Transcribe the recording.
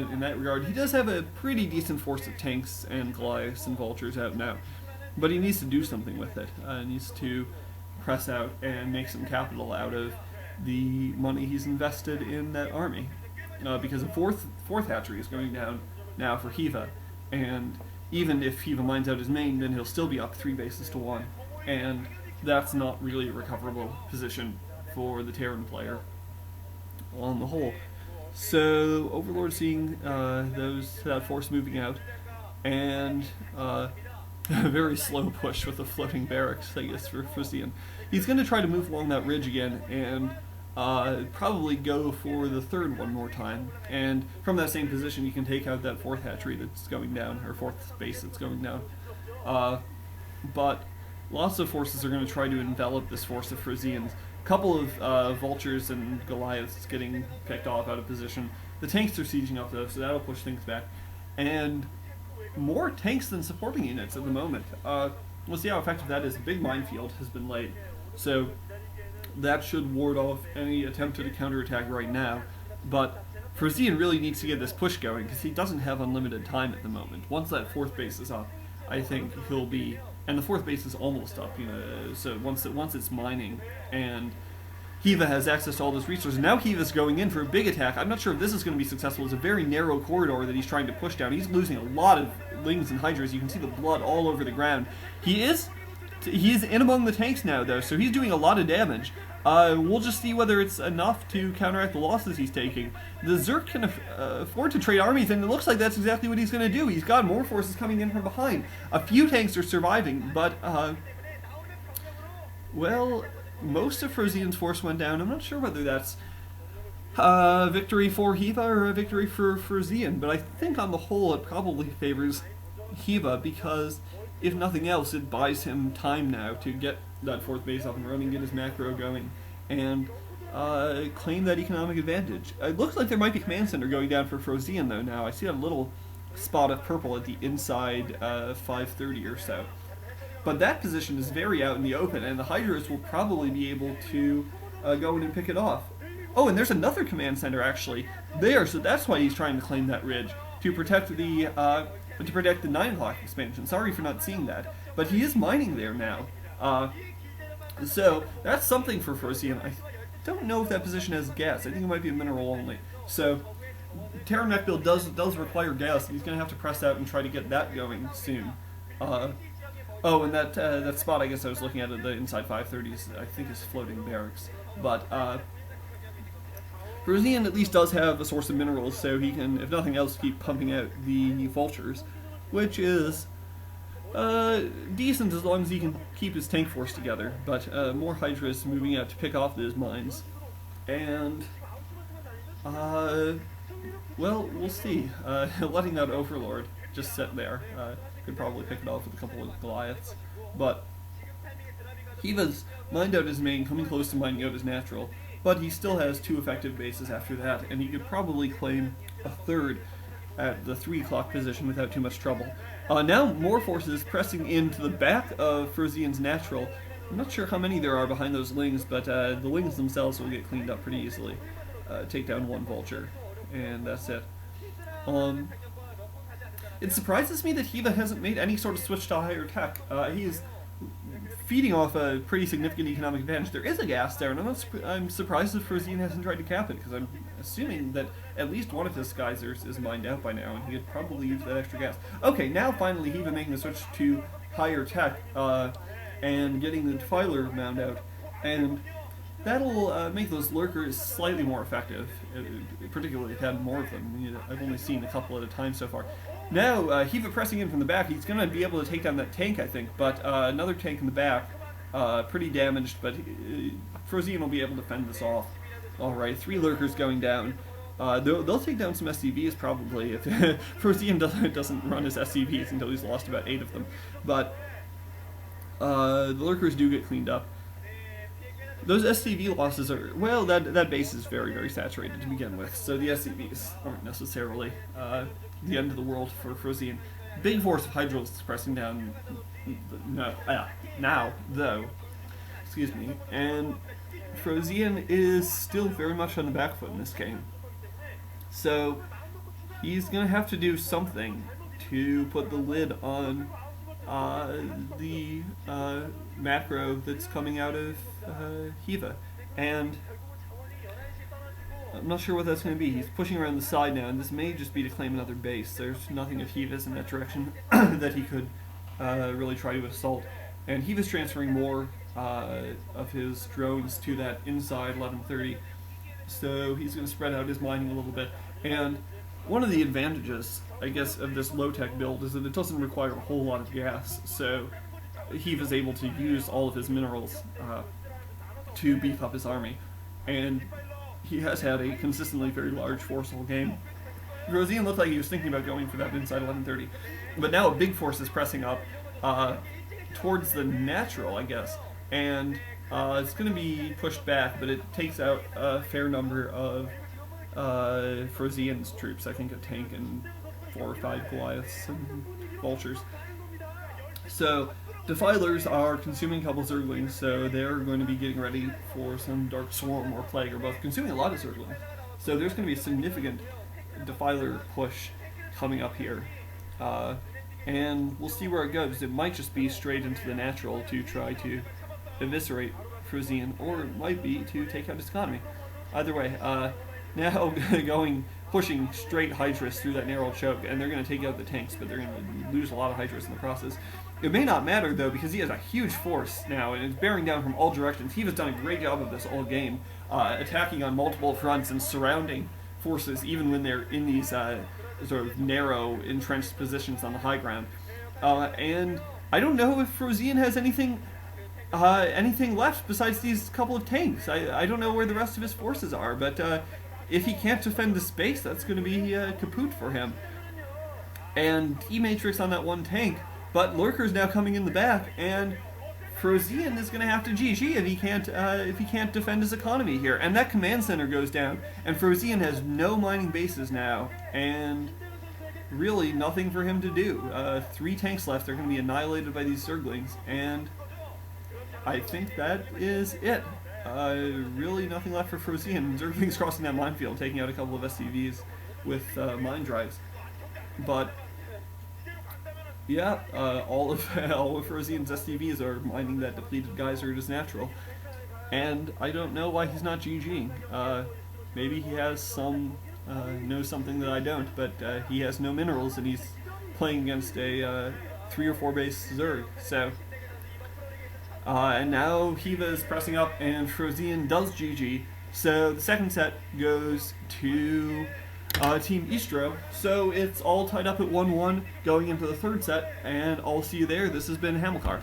unfortunate in that regard. He does have a pretty decent force of tanks and Goliaths and Vultures out now, but he needs to do something with it. He needs to press out and make some capital out of the money he's invested in that army. Because a fourth hatchery is going down now for Hyvaa, and even if Hyvaa mines out his main, then he'll still be up 3 bases to 1, and that's not really a recoverable position for the Terran player on the whole. So Overlord seeing that force moving out, and a very slow push with a floating barracks, I guess, for Frozean. He's going to try to move along that ridge again, and probably go for the third one more time. And from that same position, you can take out that 4th hatchery that's going down, or 4th base that's going down. But lots of forces are going to try to envelop this force of Frozeans. A couple of Vultures and Goliaths getting picked off out of position. The tanks are sieging up though, so that'll push things back. And more tanks than supporting units at the moment. We'll see how effective that is. A big minefield has been laid, so that should ward off any attempt at a counterattack right now. But Frozean really needs to get this push going, because he doesn't have unlimited time at the moment. Once that 4th base is up, I think he'll be... And the 4th base is almost up, so once it's mining, and Hyvaa has access to all those resources. Now Hyvaa's going in for a big attack. I'm not sure if this is going to be successful. It's a very narrow corridor that he's trying to push down. He's losing a lot of Lings and Hydras. You can see the blood all over the ground. He's in among the tanks now, though, so he's doing a lot of damage. We'll just see whether it's enough to counteract the losses he's taking. The Zerg can afford to trade armies, and it looks like that's exactly what he's going to do. He's got more forces coming in from behind. A few tanks are surviving, but, well, most of Frozean's force went down. I'm not sure whether that's a victory for Hyvaa or a victory for Frozean, but I think on the whole it probably favors Hyvaa, because if nothing else, it buys him time now to get that 4th base up and running, get his macro going, and claim that economic advantage. It looks like there might be command center going down for Frozean though now. I see a little spot of purple at the inside 530 or so. But that position is very out in the open, and the Hydras will probably be able to go in and pick it off. Oh, and there's another command center actually there, so that's why he's trying to claim that ridge, to protect the 9 o'clock expansion. Sorry for not seeing that, but he is mining there now. So that's something for Frozean. I don't know if that position has gas. I think it might be a mineral only. So Terran mech build does require gas, and he's going to have to press out and try to get that going soon. Oh, and that spot I guess I was looking at the inside 530s, I think is floating barracks. But Frozean at least does have a source of minerals, so he can, if nothing else, keep pumping out the Vultures, which is decent as long as he can keep his tank force together. But more Hydras moving out to pick off those mines. And, well, we'll see. Letting that Overlord just sit there. Could probably pick it off with a couple of Goliaths. But Hyvaa's mined out his main, coming close to mining out his natural. But he still has 2 effective bases after that, and he could probably claim a 3rd at the 3 o'clock position without too much trouble. Now more forces pressing into the back of Frozean's natural. I'm not sure how many there are behind those Lings, but the Lings themselves will get cleaned up pretty easily. Take down 1 Vulture, and that's it. It surprises me that Hyvaa hasn't made any sort of switch to higher tech. He's feeding off a pretty significant economic advantage. There is a gas there, and I'm surprised that Frozean hasn't tried to cap it, because I'm assuming that at least one of his geysers is mined out by now, and he could probably use that extra gas. Okay, now finally Hyvaa making the switch to higher tech, and getting the Defiler mound out, and that'll make those lurkers slightly more effective, particularly if had more of them. I've only seen a couple at a time so far. Now, Hyvaa pressing in from the back, he's going to be able to take down that tank, I think, but another tank in the back, pretty damaged, but Frozean will be able to fend this off. Alright, 3 lurkers going down. They'll take down some SCVs probably, if Frozean doesn't run his SCVs until he's lost about 8 of them. But the lurkers do get cleaned up. Those SCV losses are, well, that base is very, very saturated to begin with, so the SCVs aren't necessarily the end of the world for Frozean. Big force of Hydras pressing down now, though. Excuse me. And Frozean is still very much on the back foot in this game. So he's going to have to do something to put the lid on the macro that's coming out of Hyvaa. And I'm not sure what that's going to be. He's pushing around the side now, and this may just be to claim another base. There's nothing of Hyvaa's in that direction that he could really try to assault. And Hyvaa's transferring more of his drones to that inside 1130, so he's going to spread out his mining a little bit. And one of the advantages, I guess, of this low-tech build is that it doesn't require a whole lot of gas, so Hyvaa's able to use all of his minerals to beef up his army. And he has had a consistently very large force all game. Frozean looked like he was thinking about going for that inside 1130, but now a big force is pressing up towards the natural, I guess, and it's going to be pushed back, but it takes out a fair number of Frozean's troops. I think a tank and 4 or 5 Goliaths and vultures. So Defilers are consuming a couple Zerglings, so they're going to be getting ready for some Dark Swarm or Plague, or both, consuming a lot of Zerglings. So there's going to be a significant Defiler push coming up here. And we'll see where it goes. It might just be straight into the natural to try to eviscerate Frozean, or it might be to take out his economy. Either way, now pushing straight Hydras through that narrow choke, and they're going to take out the tanks, but they're going to lose a lot of Hydras in the process. It may not matter, though, because he has a huge force now, and it's bearing down from all directions. He has done a great job of this all game, attacking on multiple fronts and surrounding forces, even when they're in these sort of narrow, entrenched positions on the high ground. And I don't know if Frozean has anything left besides these couple of tanks. I don't know where the rest of his forces are, but if he can't defend the space, that's going to be kaput for him. And E-Matrix on that one tank, but Lurker's now coming in the back, and Frozean is going to have to GG if he can't defend his economy here. And that command center goes down, and Frozean has no mining bases now, and really nothing for him to do. 3 tanks left. They're going to be annihilated by these Zerglings, and I think that is it. Really nothing left for Frozean. Zerglings crossing that minefield, taking out a couple of SCVs with mine drives. But yeah, all of Frozean's SCVs are mining that depleted geyser at his natural, and I don't know why he's not GGing. Maybe he has knows something that I don't, but he has no minerals, and he's playing against a 3 or 4 base Zerg. So, and now Hyvaa is pressing up, and Frozean does GG. So the second set goes to Team eStro, so it's all tied up at 1-1 going into the third set, and I'll see you there. This has been Hamilcar.